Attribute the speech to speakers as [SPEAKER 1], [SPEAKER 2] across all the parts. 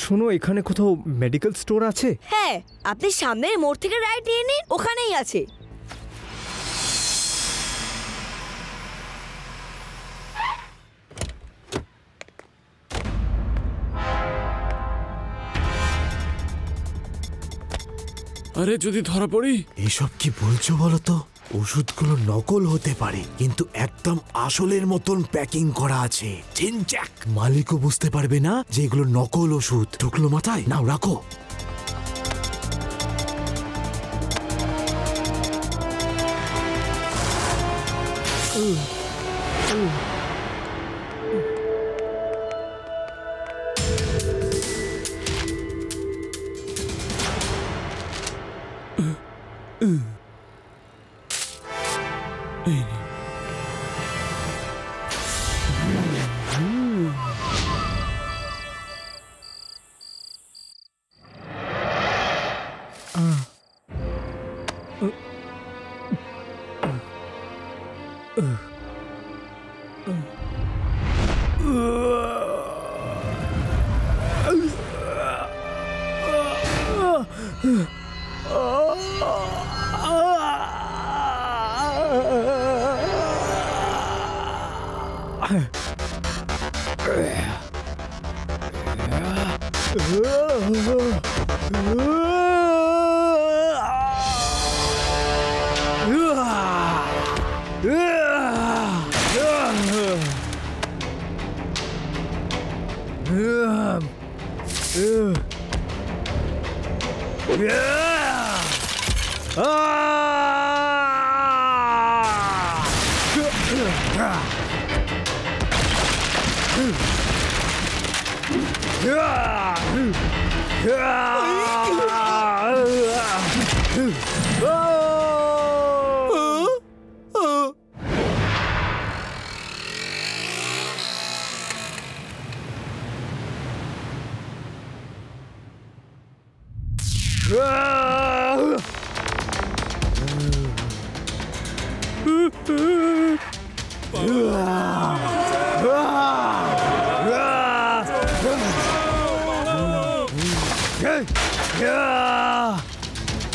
[SPEAKER 1] শোনো, এখানে কোথাও মেডিকেল স্টোর আছে?
[SPEAKER 2] হ্যাঁ, আপনি সামনের মোড় থেকে রাইট নিয়ে নিন, ওখানেই আছে।
[SPEAKER 3] আরে যদি ধরা পড়ি?
[SPEAKER 4] এসব কি বলছো বলো তো? ওষুধগুলো নকল হতে পারে, কিন্তু একদম আসলের মতন প্যাকিং করা আছে। ঝিনচাক, মালিকও বুঝতে পারবে না যে এগুলো নকল ওষুধ। ঢুকলো মাথায়? নাও রাখো।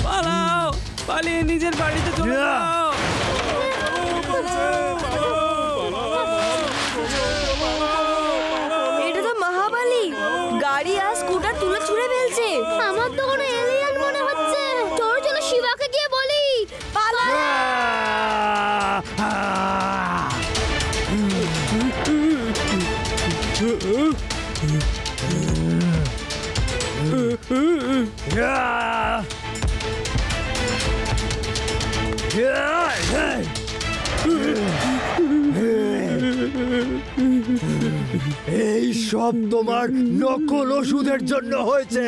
[SPEAKER 3] পালাও, পালিয়ে নিজের বাড়িতে চলে যাও।
[SPEAKER 2] এটা তো মহাবালি, গাড়ি আর স্কুটার তুলে ছুঁড়ে ফেলছে।
[SPEAKER 5] আমার তো কোনো এলিয়েন মনে হচ্ছে। চলো চলো শিবাকে গিয়ে বলি।
[SPEAKER 2] পালা।
[SPEAKER 1] এই সব তোমার নকল ওষুধের জন্য হয়েছে।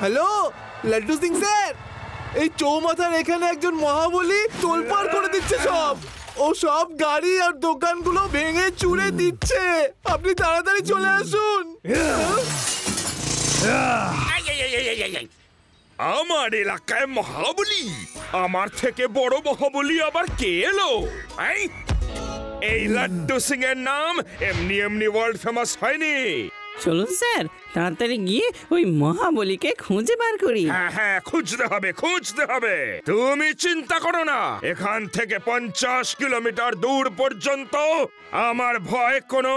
[SPEAKER 6] হ্যালো, লাড্ডু সিং স্যার, এই চৌমাথার এখানে একজন মহাবলী তোলপাড় করে দিচ্ছে সব। ও সব গাড়ি আর দোকানগুলো ভেঙে চুরে দিচ্ছে। আপনি তাড়াতাড়ি চলে আসুন।
[SPEAKER 7] আমার এলাকায় মহাবলী? আমার থেকে বড় মহাবলী আবার কে এলো? এই লাড্ডু সিং এর নাম এমনি এমনি ওয়ার্ল্ড ফেমাস হয়নি।
[SPEAKER 8] চলুন স্যার, তাড়াতাড়ি গিয়ে ওই মহাবলীকে খুঁজে বার করি।
[SPEAKER 7] হ্যাঁ হ্যাঁ, খুঁজতে হবে, খুঁজতে হবে। তুমি চিন্তা করো না, এখান থেকে 50 কিলোমিটার দূর পর্যন্ত আমার ভয় কোনো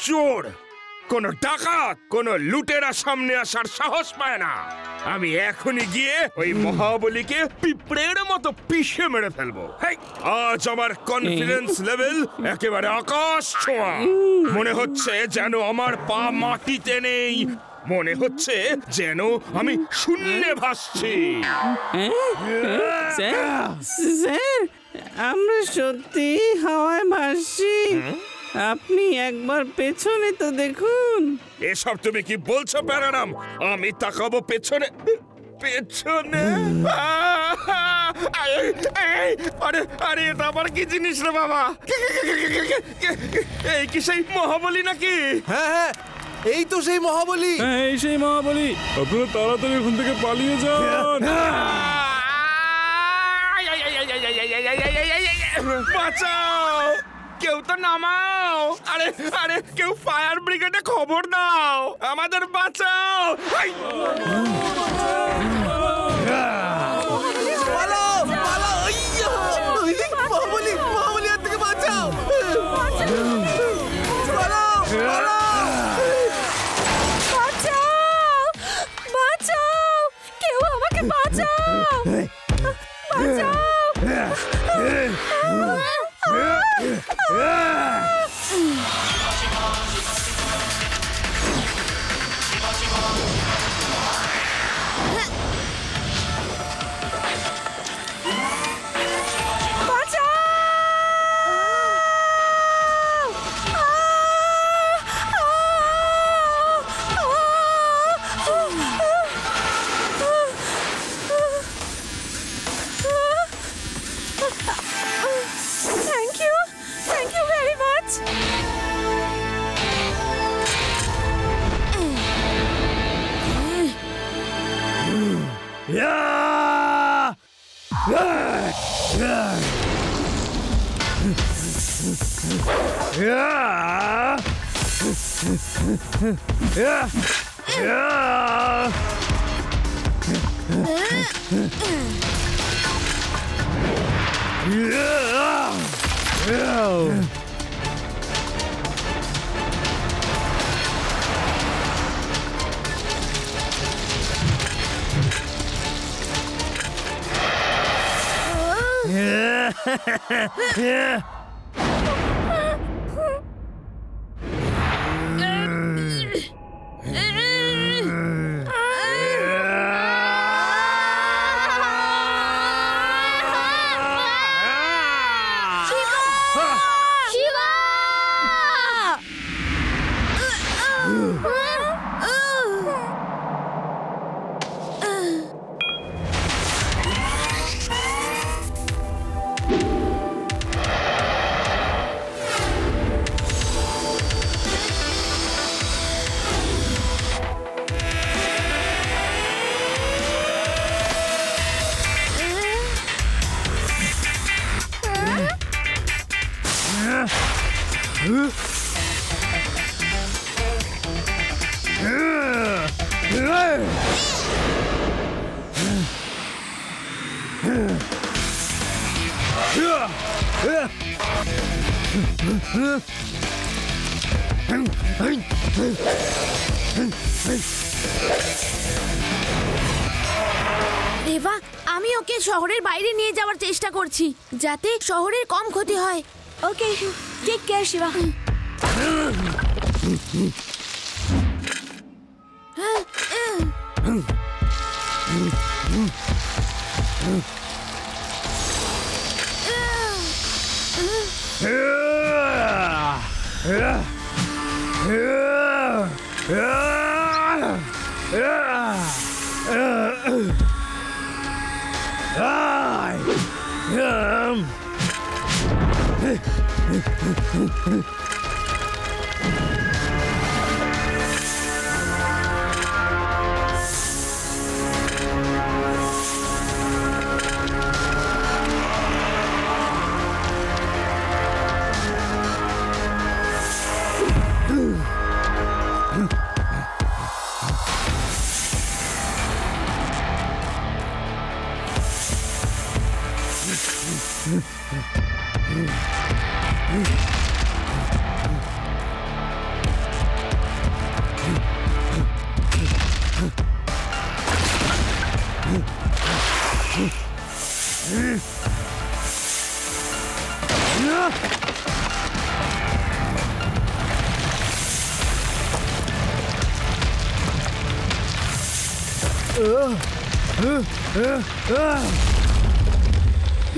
[SPEAKER 7] চোর, কোনো ডাকাত, কোনো লুটেরা সামনে আসার সাহস পায় না। আমি এখনই গিয়ে ওই মহাবলীকে পিঁপড়ের মতো পিষে মেরে ফেলবো। আজ আমার কনফিডেন্স লেভেল একেবারে আকাশ ছোঁয়া। মনে হচ্ছে যেন আমার পা মাটিতে নেই, মনে হচ্ছে যেন আমি শূন্যে ভাসছি।
[SPEAKER 8] স্যার, আমরা সত্যি হাওয়ায় ভাসছি। আপনি একবার পেছনে তো দেখুন।
[SPEAKER 7] এসব তুমি কি বলছো প্যারানাম? আমি তাকাবো পেছনে? পেছনে? আরে আরে এটা আবার কি জিনিস রে বাবা? এই কি সেই মহাবলী নাকি?
[SPEAKER 6] হ্যাঁ হ্যাঁ, এই তো সেই মহাবলী।
[SPEAKER 9] হ্যাঁ এই সেই মহাবলী, আপনারা তাড়াতাড়ি ওখান থেকে পালিয়ে যান।
[SPEAKER 7] বাঁচাও, কেউ তো নামাও। আরে আরে কেউ ফায়ার ব্রিগেডে খবর দাও, আমাদের বাঁচাও।
[SPEAKER 6] পালাও পালাও, আইয়া! মহাবলী মহাবলী, হাত থেকে বাঁচাও। পালাও পালাও।
[SPEAKER 2] বাঁচাও বাঁচাও, কেউ আমাকে বাঁচাও বাঁচাও। Thank you very much. Reba, আমি ওকে শহরের বাইরে নিয়ে যাওয়ার চেষ্টা করছি যাতে শহরের কম ক্ষতি হয়। Okay, take care Shiva.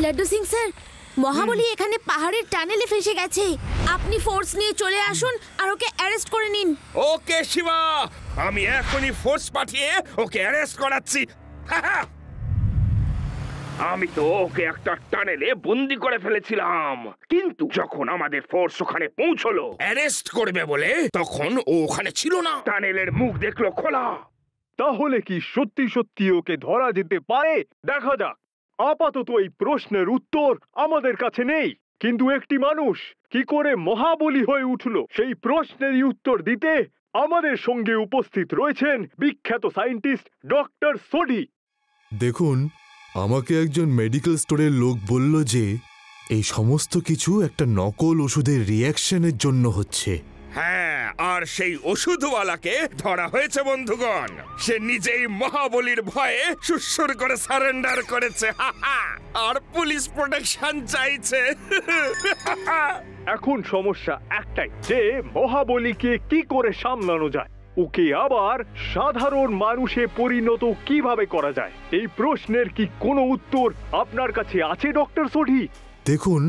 [SPEAKER 2] Laddu Singh sir, Mahabali এখানে পাহাড়ের টানেলে ফেসে গেছে। আপনি ফোর্স নিয়ে চলে আসুন আর ওকে অ্যারেস্ট করে নিন।
[SPEAKER 7] ওকে শিবা, আমি এখনই ফোর্স পাঠিয়ে ওকে অ্যারেস্ট করাচ্ছি। আমি তো ওকে একটা টানেলে বন্দি করে ফেলেছিলাম, কিন্তু যখন আমাদের ফোর্স ওখানে পৌঁছলো অ্যারেস্ট করবে বলে, তখন ও ওখানে ছিল না। টানেলের মুখ দেখলো খোলা।
[SPEAKER 1] তাহলে কি সত্যি সত্যি ওকে ধরা যেতে পারে? দেখা যাক। আপাতত এই প্রশ্নের উত্তর আমাদের কাছে নেই, কিন্তু একটি মানুষ কি করে মহাবলী হয়ে উঠল সেই প্রশ্নেরই উত্তর দিতে আমাদের সঙ্গে উপস্থিত রয়েছেন বিখ্যাত সায়েন্টিস্ট ডক্টর সোডি।
[SPEAKER 4] দেখুন, আমাকে একজন মেডিকেল স্টোরের লোক বলল যে এই সমস্ত কিছু একটা নকল ওষুধের রিঅ্যাকশনের জন্য হচ্ছে।
[SPEAKER 7] হ্যাঁ, আর সেই ওষুধওয়ালাকে ধরা হয়েছে বন্ধুগণ। সে নিজেই মহাবলীর ভয়ে সুরসুর করে সারেন্ডার করেছে, আর পুলিশ প্রোটেকশন চাইছে।
[SPEAKER 1] এখন সমস্যা একটাই যে মহাবলীকে কি করে সামলানো যায়, ওকে আবার সাধারণ মানুষে পরিণত কিভাবে করা যায়। এই প্রশ্নের কি কোনো উত্তর আপনার কাছে আছে ডক্টর সোডি?
[SPEAKER 4] দেখুন,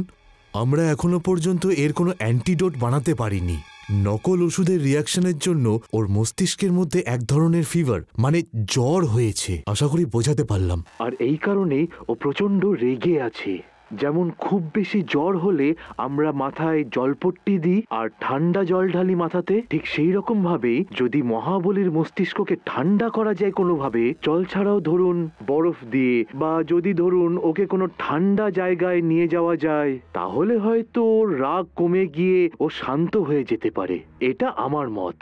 [SPEAKER 4] আমরা এখনো পর্যন্ত এর কোনো অ্যান্টিডোট বানাতে পারিনি। নকল ওষুধের রিঅ্যাকশনের জন্য ওর মস্তিষ্কের মধ্যে এক ধরনের ফিভার, মানে জ্বর হয়েছে। আশা করি বোঝাতে পারলাম।
[SPEAKER 10] আর এই কারণেই ও প্রচন্ড রেগে আছে। যেমন খুব বেশি জ্বর হলে আমরা মাথায় জলপট্টি দিই আর ঠান্ডা জল ঢালি মাথাতে, ঠিক সেই রকম ভাবেই যদি মহাবলীর মস্তিষ্ককে ঠান্ডা করা যায় কোনোভাবে, জল ছাড়াও ধরুন বরফ দিয়ে, বা যদি ধরুন ওকে কোনো ঠান্ডা জায়গায় নিয়ে যাওয়া যায়, তাহলে হয়তো ওর রাগ কমে গিয়ে ও শান্ত হয়ে যেতে পারে। এটা আমার মত।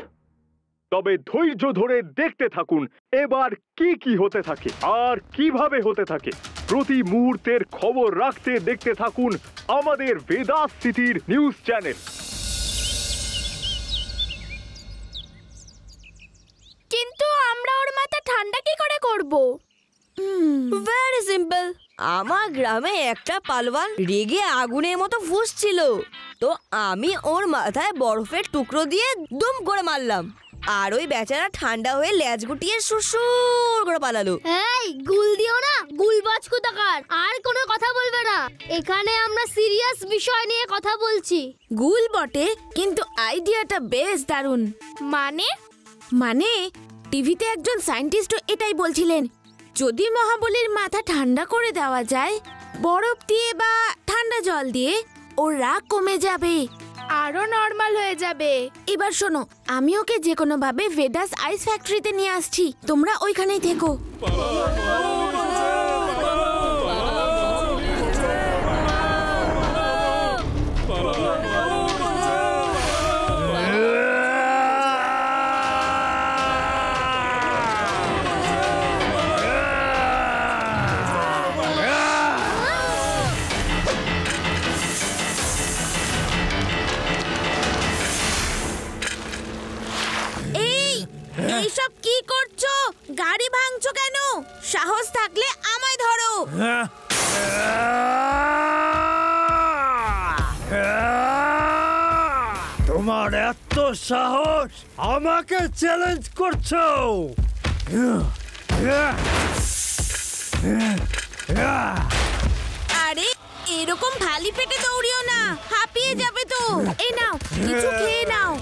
[SPEAKER 1] তবে ধৈর্য ধরে দেখতে থাকুন এবার কি কি হতে থাকে আর কিভাবে হতে থাকে। প্রতি মুহূর্তের খবর রাখতে দেখতে থাকুন আমাদের ভেদাস সিটির নিউজ চ্যানেল।
[SPEAKER 5] কিন্তু আমরা ওর মাথা ঠান্ডা কি করে করব?
[SPEAKER 2] Very simple. আমার গ্রামে একটা পালওয়ান রেগে আগুনের মতো ফুঁসছিল, তো আমি ওর মাথায় বরফের টুকরো দিয়ে দুম করে মারলাম, আর ওই বেচারা ঠান্ডা হয়ে লেজ গুটিয়ে সুসুর করে পালালো।
[SPEAKER 5] এই গুল দিও না, গুলবাজ কোথাকার। আর কোনো কথা বলবে না, এখানে আমরা সিরিয়াস বিষয় নিয়ে কথা বলছি।
[SPEAKER 2] গুল বটে, কিন্তু আইডিয়াটা বেশ দারুণ। মানে টিভিতে একজন সায়েন্টিস্ট এটাই বলছিলেন, যদি মহাবলীর মাথা ঠান্ডা করে দেওয়া যায় বরফ দিয়ে বা ঠান্ডা জল দিয়ে, ওর রাগ কমে যাবে, আরো নরমাল হয়ে যাবে। এবার শোনো, আমি ওকে যে কোনো ভাবে ভেদাস আইস ফ্যাক্টরিতে নিয়ে আসছি, তোমরা ওইখানেই থেকো। এইসব কি করছো? গাড়ি ভাঙছো কেন? সাহস থাকলে আমায় ধরো।
[SPEAKER 1] তোমার এত সাহস, আমাকে চ্যালেঞ্জ করছো?
[SPEAKER 2] আরে এরকম খালি পেটে দৌড়িও না, হাঁপিয়ে যাবে তো। এই নাও, কিছু খেয়ে নাও।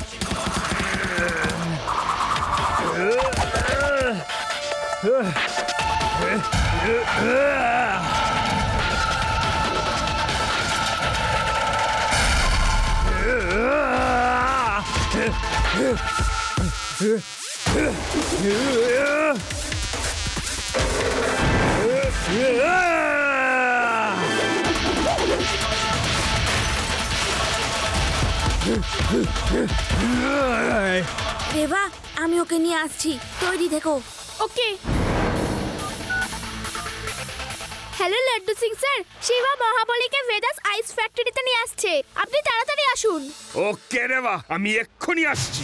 [SPEAKER 2] রেবা, আমি ওকে নিয়ে আসছি, তৈরি থেকো।
[SPEAKER 5] ওকে। হ্যালো লাড্ডু সিং স্যার, শিবা মহাবলীকে ভেদাস আইস ফ্যাক্টরিতে নিয়ে আসছে, আপনি তাড়াতাড়ি আসুন।
[SPEAKER 7] ওকে রেবা, আমি এক্ষুনি আসছি।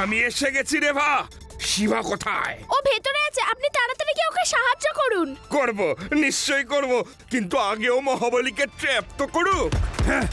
[SPEAKER 7] আমি এসে গেছি রেভা। শিবা কোথায়?
[SPEAKER 2] ও ভেতরে আছে, আপনি তাড়াতাড়ি গিয়ে ওকে সাহায্য করুন।
[SPEAKER 7] করব, নিশ্চয়ই করব, কিন্তু আগেও মহাবলীকে ট্র্যাপ তো করুক। হ্যাঁ।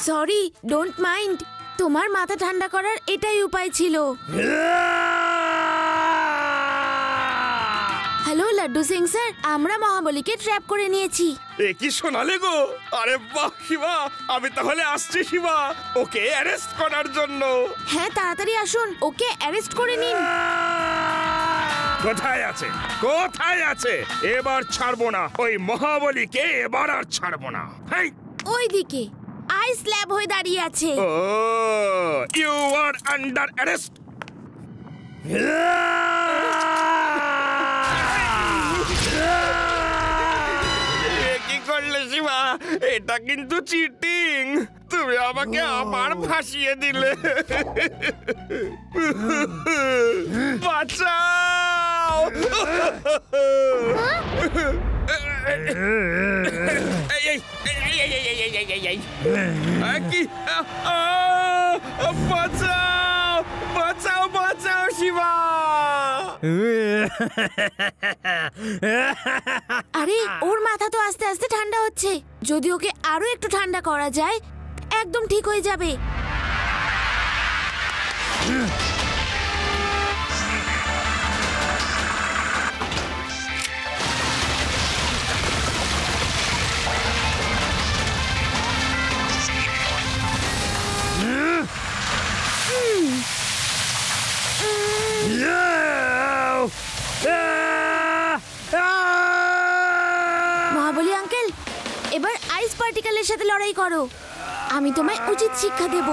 [SPEAKER 2] Sorry, don't mind. তোমার মাথা ঠান্ডা করার এটাই উপায় ছিল। হ্যালো লাড্ডু সিং স্যার, আমরা মহাবলীকে ট্র্যাপ করে নিয়েছি।
[SPEAKER 7] এ কি শোনালে গো? আরে বাহ শিবা, আমি তাহলে আসছি শিবা, ওকে অ্যারেস্ট করার জন্য।
[SPEAKER 2] হ্যাঁ, তাড়াতাড়ি আসুন, ওকে অ্যারেস্ট করে নিন।
[SPEAKER 7] কোথায় আছে, কোথায় আছে? এবার ছাড়বো না ওই মহাবলীকে, এবার আর ছাড়বো না। হেই,
[SPEAKER 2] ওইদিকে আইস ল্যাব হয়ে দাঁড়িয়ে আছে।
[SPEAKER 7] ও ইউ আর আন্ডার অ্যারেস্ট। কি করলে শিবা? এটা কিন্তু চিটিং। তুমি আমাকে আবার ফাঁসিয়ে দিলে। বাঁচাও! কি? বাঁচাও, বাঁচাও, বাঁচাও শিবা!
[SPEAKER 2] আরে, ওর মাথা তো আস্তে আস্তে ঠান্ডা হচ্ছে। যদি ওকে আরো একটু ঠান্ডা করা যায়, একদম ঠিক হয়ে যাবে। মহাবলী আঙ্কেল, এবার আইস পার্টিকেলের সাথে লড়াই করো। আমি তোমায় উচিত শিক্ষা দেব।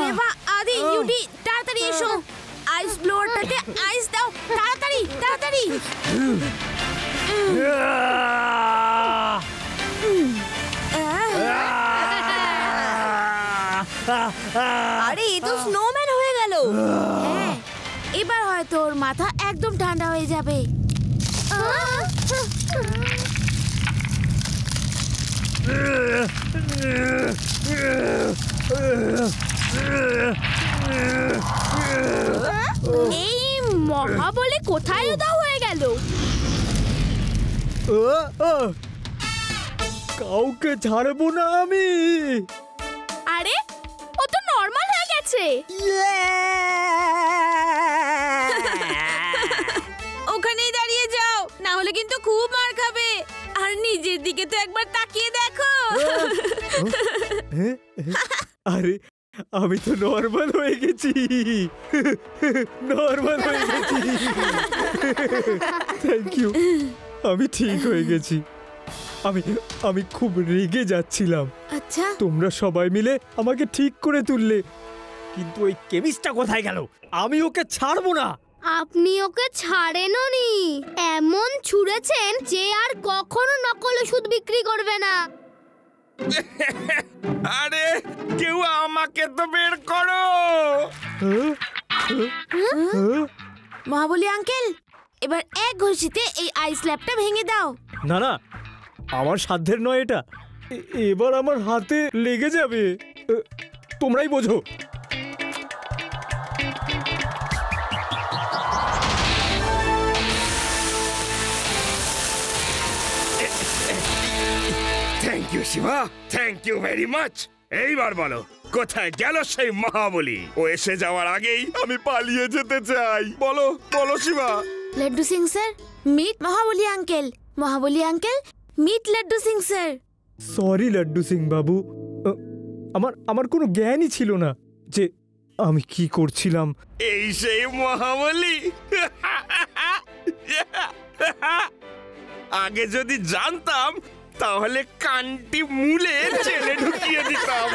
[SPEAKER 2] রেভা, আদি, ইউডি, তাড়াতাড়ি এসো। আইস ব্লোয়ারটাতে আইস দাও, তাড়াতাড়ি, তাড়াতাড়ি। আরে, এ তো স্নোম্যান হয়ে গেল। হ্যাঁ, এবার হয়তো ওর মাথা একদম ঠান্ডা হয়ে যাবে। এই মহাবলী কোথায় উধাও হয়ে গেল?
[SPEAKER 1] কাউকে ছাড়বো না আমি।
[SPEAKER 2] আরে, ও তো নরমাল হয়ে গেছে। ওখানেই দাঁড়িয়ে যাও, না হলে কিন্তু খুব মার খাবে। আর নিজের দিকে তো একবার তাকিয়ে দেখো।
[SPEAKER 1] আরে, আমি তো নরমাল হয়ে গেছি, নরমাল হয়ে গেছি। থ্যাংক ইউ, আমি ঠিক হয়ে গেছি। আমি খুব রেগে যাচ্ছিলাম।
[SPEAKER 2] আচ্ছা,
[SPEAKER 1] তোমরা সবাই মিলে আমাকে ঠিক করে তুললে, কিন্তু ওই কেমিস্টটা কোথায় গেল? আমি ওকে ছাড়বো না।
[SPEAKER 5] আপনি ওকে ছাড়েনও নি, এমন ছুঁড়েছেন যে আর কখনো নকল ওষুধ বিক্রি করবে না।
[SPEAKER 7] আরে, কেউ আমাকে তো বের করো।
[SPEAKER 2] মহাবলী আঙ্কেল, এবার এক ঘষিতে এই আইস ল্যাবটা ভেঙে দাও।
[SPEAKER 1] না না, আমার সাধ্যের নয় এটা। এবার আমার হাতে লেগে যাবে। তোমরাই বোঝো।
[SPEAKER 7] Thank you Shiva, thank you very much. এইবার বলো, কোথায় গেল সেই মহাবলী? ও এসে যাওয়ার আগেই আমি পালিয়ে যেতে চাই। বলো, বলো Shiva.
[SPEAKER 2] Laddu Singh sir, meet Mahabali uncle. Mahabali uncle, meet Laddu Singh sir.
[SPEAKER 1] Sorry Laddu Singh বাবু, আমার কোনো জ্ঞানই ছিল না যে আমি কি করছিলাম।
[SPEAKER 7] এই সেই মহাবলী। আগে যদি জানতাম তাহলে কানটি মুলে জেলে ঢুকিয়ে দিতাম।